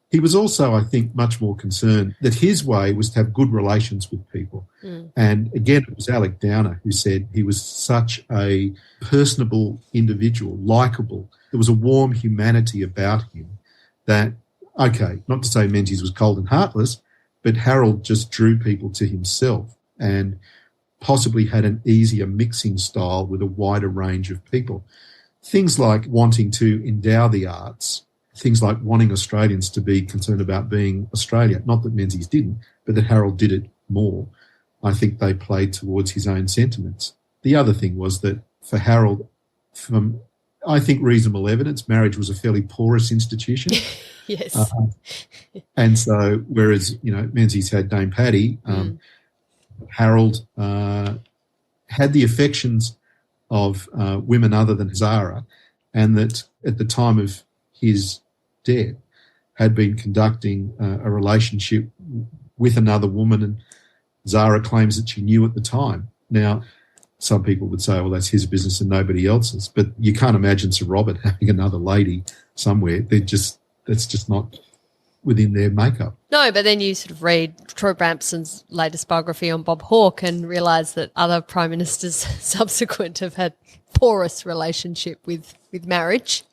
He was also, I think, much more concerned that his way was to have good relations with people. And again, it was Alec Downer who said he was such a personable individual, likeable. There was a warm humanity about him that, okay, not to say Menzies was cold and heartless, but Harold just drew people to himself and possibly had an easier mixing style with a wider range of people. Things like wanting to endow the arts, things like wanting Australians to be concerned about being Australia. Not that Menzies didn't, but that Harold did it more. I think they played towards his own sentiments. The other thing was that for Harold, from, I think, reasonable evidence, marriage was a fairly porous institution. Yes. And so, whereas, Menzies had Dame Paddy, Harold had the affections of women other than Zara, and that at the time of his death had been conducting a relationship with another woman, and Zara claims that she knew at the time. Now, some people would say, well, that's his business and nobody else's, but you can't imagine Sir Robert having another lady somewhere. That's just not within their makeup. No, but then you sort of read Troy Brampson's latest biography on Bob Hawke and realise that other prime ministers subsequent have had porous relationship with marriage.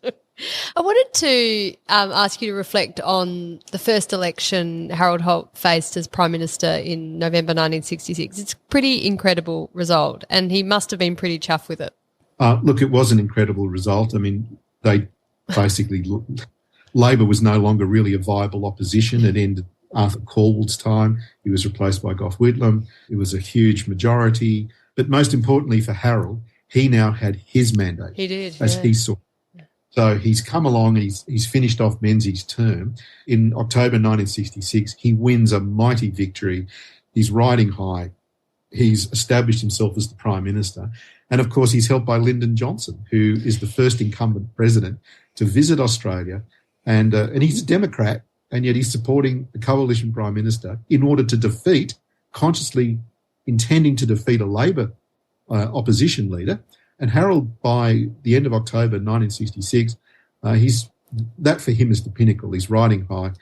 I wanted to ask you to reflect on the first election Harold Holt faced as Prime Minister in November 1966. It's a pretty incredible result, and he must have been pretty chuffed with it. Look, it was an incredible result. I mean, they basically Labor was no longer really a viable opposition. It ended Arthur Calwell's time. He was replaced by Gough Whitlam. It was a huge majority. But most importantly for Harold, he now had his mandate. He did, as he saw. So he's come along and he's finished off Menzies' term. In October 1966, he wins a mighty victory. He's riding high. He's established himself as the Prime Minister. And, of course, he's helped by Lyndon Johnson, who is the first incumbent president to visit Australia. And he's a Democrat, and yet he's supporting the coalition Prime Minister in order to defeat, consciously intending to defeat a Labor opposition leader. And Harold, by the end of October 1966, that for him is the pinnacle. He's riding high.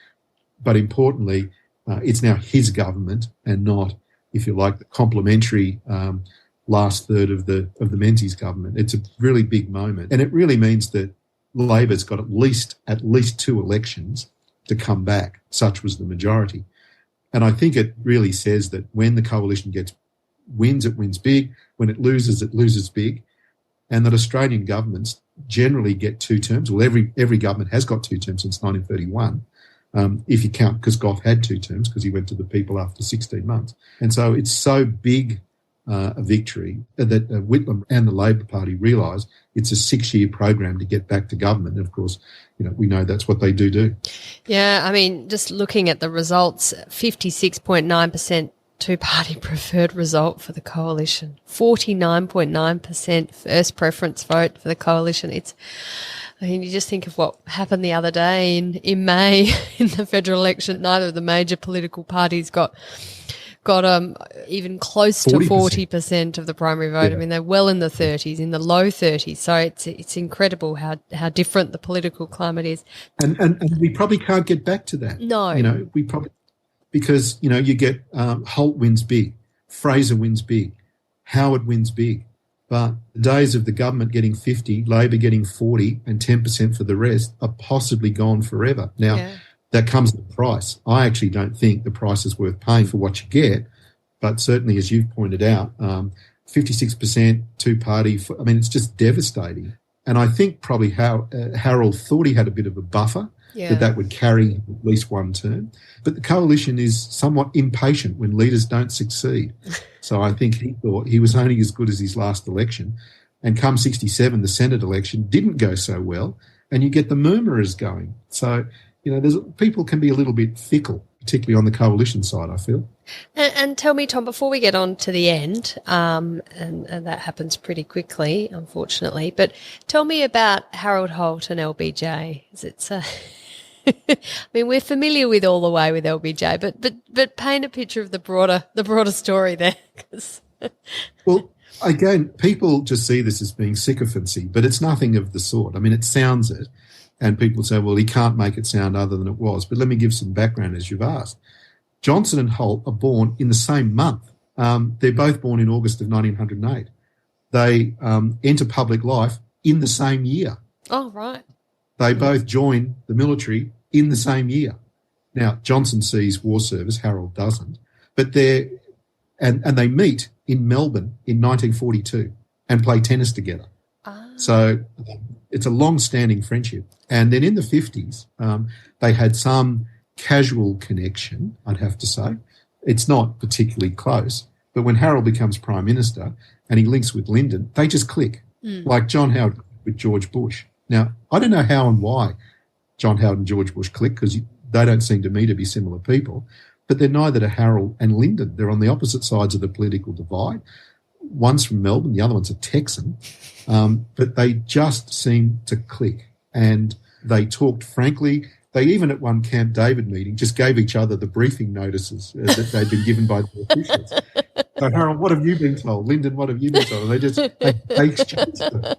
But importantly, it's now his government and not, if you like, the complementary last third of the Menzies government. It's a really big moment. And it really means that Labor's got at least 2 elections to come back. Such was the majority. And I think it really says that when the coalition wins, it wins big. When it loses big. And that Australian governments generally get 2 terms. Well, every government has got 2 terms since 1931, if you count, because Gough had 2 terms because he went to the people after 16 months. And so it's so big a victory that Whitlam and the Labor Party realise it's a 6-year program to get back to government. And, of course, we know that's what they do. Yeah, I mean, just looking at the results, 56.9% two-party preferred result for the coalition, 49.9% first preference vote for the coalition. You just think of what happened the other day in May in the federal election. Neither of the major political parties got even close to 40% of the primary vote. Yeah. I mean, they're well in the 30s, in the low 30s. So it's incredible how different the political climate is. And we probably can't get back to that. No. We probably... Because, you get Holt wins big, Fraser wins big, Howard wins big. But the days of the government getting 50, Labor getting 40 and 10% for the rest are possibly gone forever. Now, that comes at a price. I actually don't think the price is worth paying for what you get. But certainly, as you've pointed out, 56% two-party, it's just devastating. And I think probably Harold thought he had a bit of a buffer. Yeah. That would carry at least 1 term. But the coalition is somewhat impatient when leaders don't succeed. So I think he thought he was only as good as his last election. And come 67, the Senate election didn't go so well, and you get the murmurers going. So, people can be a little bit fickle, particularly on the coalition side, I feel. And tell me, Tom, before we get on to the end, and that happens pretty quickly, unfortunately, but tell me about Harold Holt and LBJ. We're familiar with All the Way with LBJ, but paint a picture of the broader story there. Well, again, people just see this as being sycophancy, but it's nothing of the sort. It sounds it, and people say, well, he can't make it sound other than it was. But let me give some background, as you've asked. Johnson and Holt are born in the same month. They're both born in August of 1908. They enter public life in the same year. Oh, right. They both join the military in the same year. Now, Johnson sees war service, Harold doesn't. But they meet in Melbourne in 1942 and play tennis together. Ah. So it's a long-standing friendship. And then in the 50s, they had some casual connection, I'd have to say. It's not particularly close. But when Harold becomes Prime Minister and he links with Lyndon, they just click, like John Howard with George Bush. Now, I don't know how and why John Howard and George Bush click, because they don't seem to me to be similar people, but they're neither to Harold and Lyndon. They're on the opposite sides of the political divide. One's from Melbourne, the other one's a Texan, but they just seem to click. And they talked frankly. They even at one Camp David meeting just gave each other the briefing notices that they'd been given by the officials. So, Harold, what have you been told? Lyndon, what have you been told? And they exchanged them.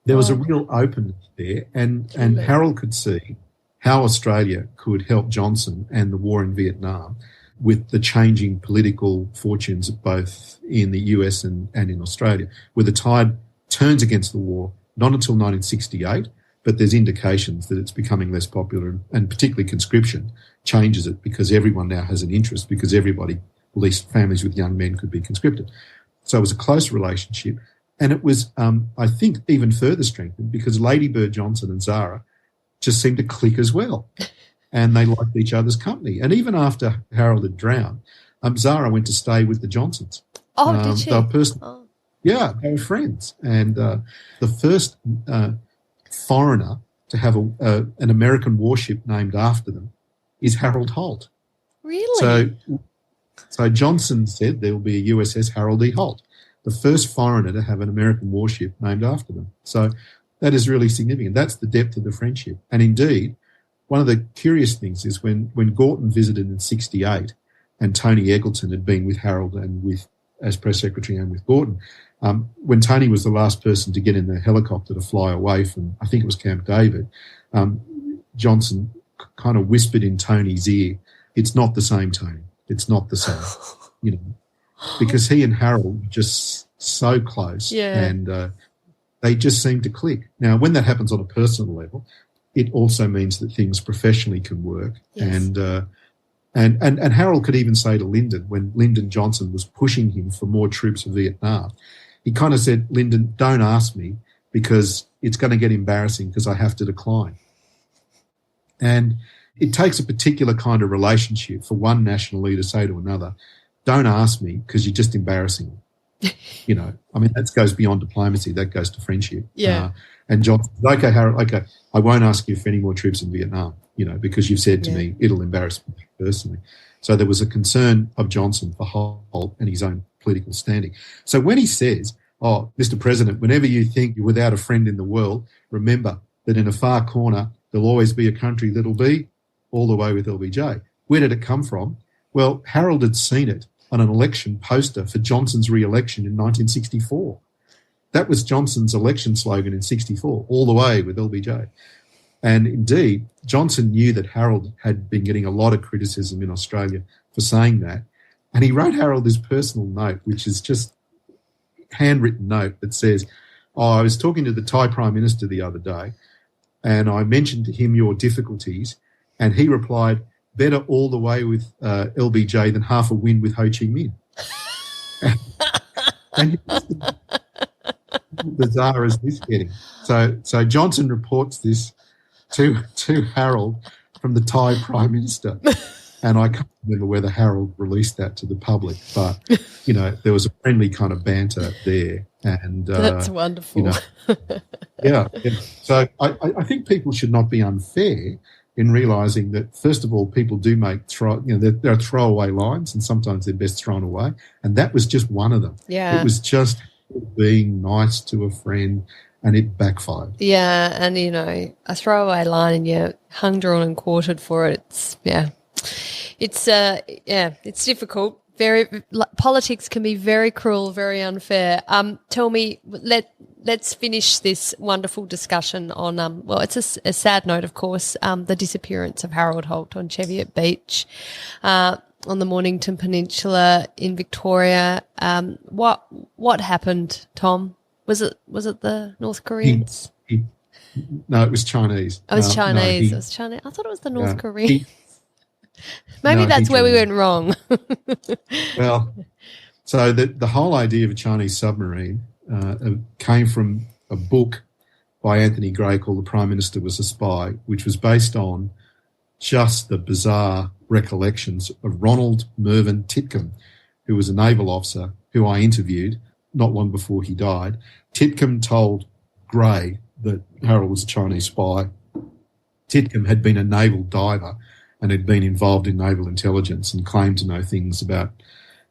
There was a real openness there, and Harold could see how Australia could help Johnson and the war in Vietnam with the changing political fortunes both in the US and in Australia, where the tide turns against the war, not until 1968, but there's indications that it's becoming less popular, and particularly conscription changes it because everyone now has an interest, because everybody, at least families with young men, could be conscripted. So it was a close relationship. And it was, I think, even further strengthened because Lady Bird Johnson and Zara just seemed to click as well. And they liked each other's company. And even after Harold had drowned, Zara went to stay with the Johnsons. Oh, did she? They were Yeah, they were friends. And the first foreigner to have an American warship named after them is Harold Holt. Really? So Johnson said there will be a USS Harold E. Holt, the first foreigner to have an American warship named after them. So that is really significant. That's the depth of the friendship. And indeed, one of the curious things is when Gorton visited in 1968 and Tony Eggleton had been with Harold and as press secretary and with Gorton, when Tony was the last person to get in the helicopter to fly away from, I think it was Camp David, Johnson kind of whispered in Tony's ear, "It's not the same, Tony. It's not the same," because he and Harold were just so close, and they just seemed to click. Now, when that happens on a personal level, it also means that things professionally can work. Yes. And Harold could even say to Lyndon, when Lyndon Johnson was pushing him for more troops in Vietnam, he kind of said, "Lyndon, don't ask me because it's going to get embarrassing because I have to decline." And it takes a particular kind of relationship for one national leader to say to another, "Don't ask me because you're just embarrassing me." I mean, that goes beyond diplomacy. That goes to friendship. Yeah. And Johnson said, "Okay, Harold, okay, I won't ask you for any more troops in Vietnam, because you've said to me it'll embarrass me personally." So there was a concern of Johnson for Holt and his own political standing. So when he says, "Oh, Mr. President, whenever you think you're without a friend in the world, remember that in a far corner there'll always be a country that'll be all the way with LBJ." Where did it come from? Well, Harold had seen it on an election poster for Johnson's re-election in 1964. That was Johnson's election slogan in 64, "All the way with LBJ." And indeed, Johnson knew that Harold had been getting a lot of criticism in Australia for saying that. And he wrote Harold this personal note, which is just a handwritten note that says, "I was talking to the Thai Prime Minister the other day and I mentioned to him your difficulties, and he replied, 'Better all the way with LBJ than half a win with Ho Chi Minh.'" And bizarre is this getting? So Johnson reports this to Harold from the Thai Prime Minister, and I can't remember whether Harold released that to the public, but there was a friendly kind of banter there, and that's wonderful. Yeah. So I think people should not be unfair in realising that, first of all, people do make there are throwaway lines, and sometimes they're best thrown away, and that was just one of them. Yeah, it was just being nice to a friend, and it backfired. Yeah, and a throwaway line, and you're hung, drawn, and quartered for it. It's difficult. Politics can be very cruel, very unfair. Tell me, let's finish this wonderful discussion on it's a sad note, of course, the disappearance of Harold Holt on Cheviot Beach, on the Mornington Peninsula in Victoria. What happened, Tom? Was it the North Koreans? No, it was Chinese. Oh, it was Chinese. It was Chinese. I thought it was the North Koreans. Maybe that's where we went wrong. Well, so the whole idea of a Chinese submarine came from a book by Anthony Gray called The Prime Minister Was a Spy, which was based on just the bizarre recollections of Ronald Mervyn Titcomb, who was a naval officer who I interviewed not long before he died. Titcomb told Gray that Harold was a Chinese spy. Titcomb had been a naval diver and had been involved in naval intelligence and claimed to know things about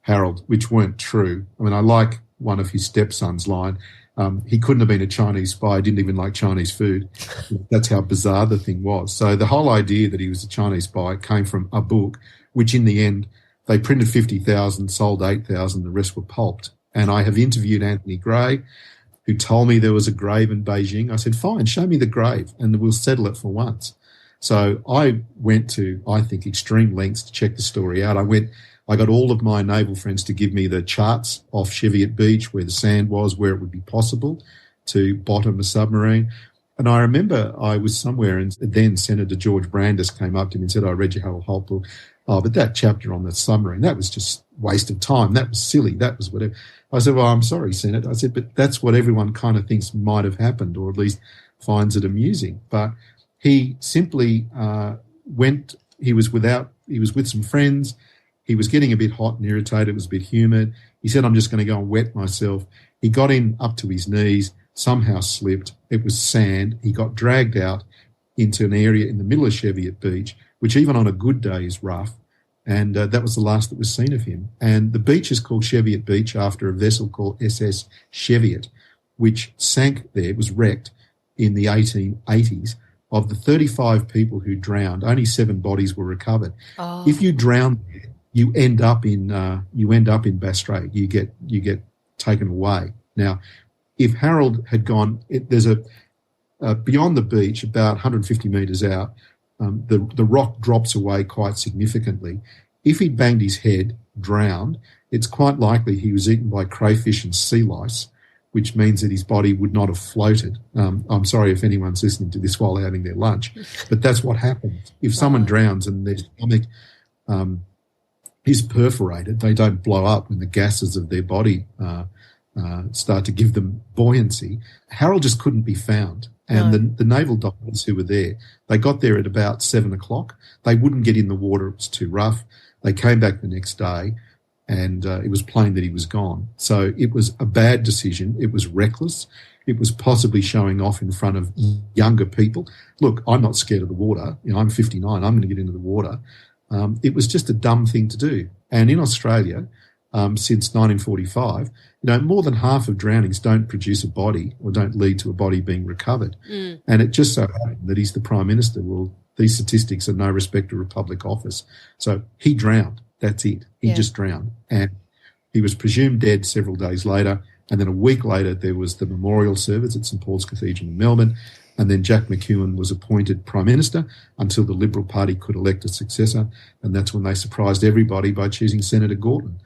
Harold, which weren't true. I mean, I like one of his stepson's line, he couldn't have been a Chinese spy, didn't even like Chinese food. That's how bizarre the thing was. So the whole idea that he was a Chinese spy came from a book, which in the end, they printed 50,000, sold 8,000, the rest were pulped. And I have interviewed Anthony Gray, who told me there was a grave in Beijing. I said, fine, show me the grave and we'll settle it for once. So I went to, I think, extreme lengths to check the story out. I got all of my naval friends to give me the charts off Cheviot Beach where the sand was, where it would be possible to bottom a submarine. And I remember I was somewhere and then Senator George Brandis came up to me and said, I read your Harold Holt book. Oh, but that chapter on the submarine, that was just waste of time. That was silly. That was whatever. I said, well, I'm sorry, Senator. I said, but that's what everyone kind of thinks might have happened, or at least finds it amusing. But he simply he was with some friends. He was getting a bit hot and irritated. It was a bit humid. He said, I'm just going to go and wet myself. He got in up to his knees, somehow slipped. It was sand. He got dragged out into an area in the middle of Cheviot Beach, which even on a good day is rough. And that was the last that was seen of him. And the beach is called Cheviot Beach after a vessel called SS Cheviot, which sank there, was wrecked in the 1880s. Of the 35 people who drowned, only 7 bodies were recovered. Oh. If you drown there, you end up in Bass Strait. You get taken away. Now, if Harold had gone, there's beyond the beach, about 150 metres out, the rock drops away quite significantly. If he'd banged his head, drowned, it's quite likely he was eaten by crayfish and sea lice, which means that his body would not have floated. I'm sorry if anyone's listening to this while they're having their lunch, but that's what happens. If someone drowns and their stomach is perforated, they don't blow up when the gases of their body start to give them buoyancy. Harold just couldn't be found. And the naval doctors who were there, they got there at about 7 o'clock. They wouldn't get in the water. It was too rough. They came back the next day and it was plain that he was gone. So it was a bad decision. It was reckless. It was possibly showing off in front of younger people. Look, I'm not scared of the water. I'm 59. I'm going to get into the water. It was just a dumb thing to do. And in Australia, since 1945, more than half of drownings don't produce a body or don't lead to a body being recovered. And it just so happened that he's the Prime Minister. Well, these statistics are no respecter of public office. So he drowned. That's it. He just drowned. And he was presumed dead several days later. And then a week later, there was the memorial service at St Paul's Cathedral in Melbourne. And then Jack McEwen was appointed Prime Minister until the Liberal Party could elect a successor. And that's when they surprised everybody by choosing Senator Gorton.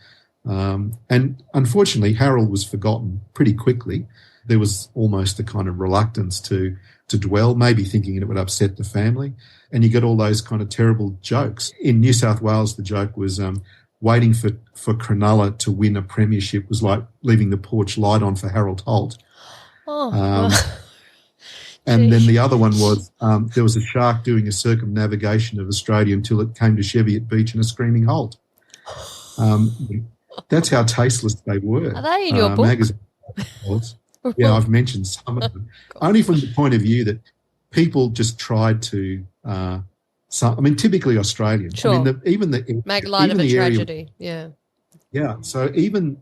And unfortunately, Harold was forgotten pretty quickly. There was almost a kind of reluctance to dwell, maybe thinking it would upset the family. And you get all those kind of terrible jokes. In New South Wales, the joke was waiting for Cronulla to win a premiership was like leaving the porch light on for Harold Holt. And then the other one was there was a shark doing a circumnavigation of Australia until it came to Cheviot Beach and a screaming halt. That's how tasteless they were. Are they in your book? Magazine. Yeah, I've mentioned some of them. Only from the point of view that people just tried to, typically Australian. Sure. Make light of a tragedy. Yeah. Yeah. So even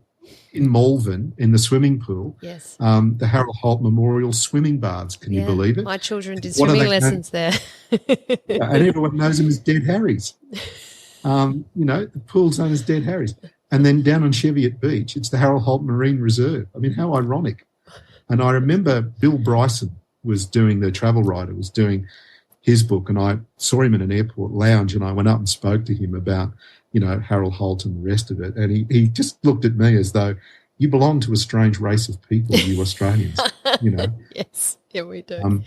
in Malvern, in the swimming pool, yes, the Harold Holt Memorial swimming baths. Can you believe it? My children did swimming lessons there. And everyone knows them as Dead Harry's. The pool's known as Dead Harry's. And then down on Cheviot Beach, it's the Harold Holt Marine Reserve. I mean, how ironic. And I remember Bill Bryson was doing, the travel writer, was doing his book, and I saw him in an airport lounge, and I went up and spoke to him about, Harold Holt and the rest of it. And he just looked at me as though, you belong to a strange race of people, you Australians, Yes, yeah, we do.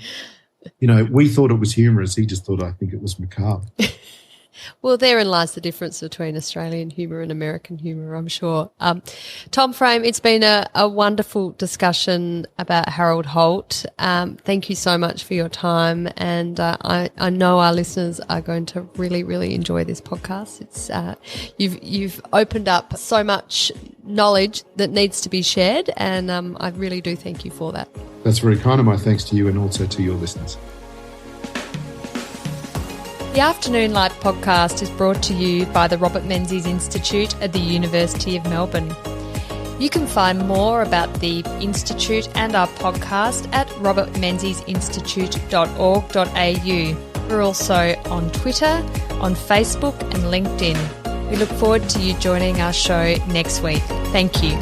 We thought it was humorous. He just thought, I think it was macabre. Well, therein lies the difference between Australian humour and American humour, I'm sure. Tom Frame, it's been a wonderful discussion about Harold Holt. Thank you so much for your time, and I know our listeners are going to really, really enjoy this podcast. It's you've opened up so much knowledge that needs to be shared, and I really do thank you for that. That's very kind of my thanks to you and also to your listeners. The Afternoon Light podcast is brought to you by the Robert Menzies Institute at the University of Melbourne. You can find more about the Institute and our podcast at robertmenziesinstitute.org.au. We're also on Twitter, on Facebook and LinkedIn. We look forward to you joining our show next week. Thank you.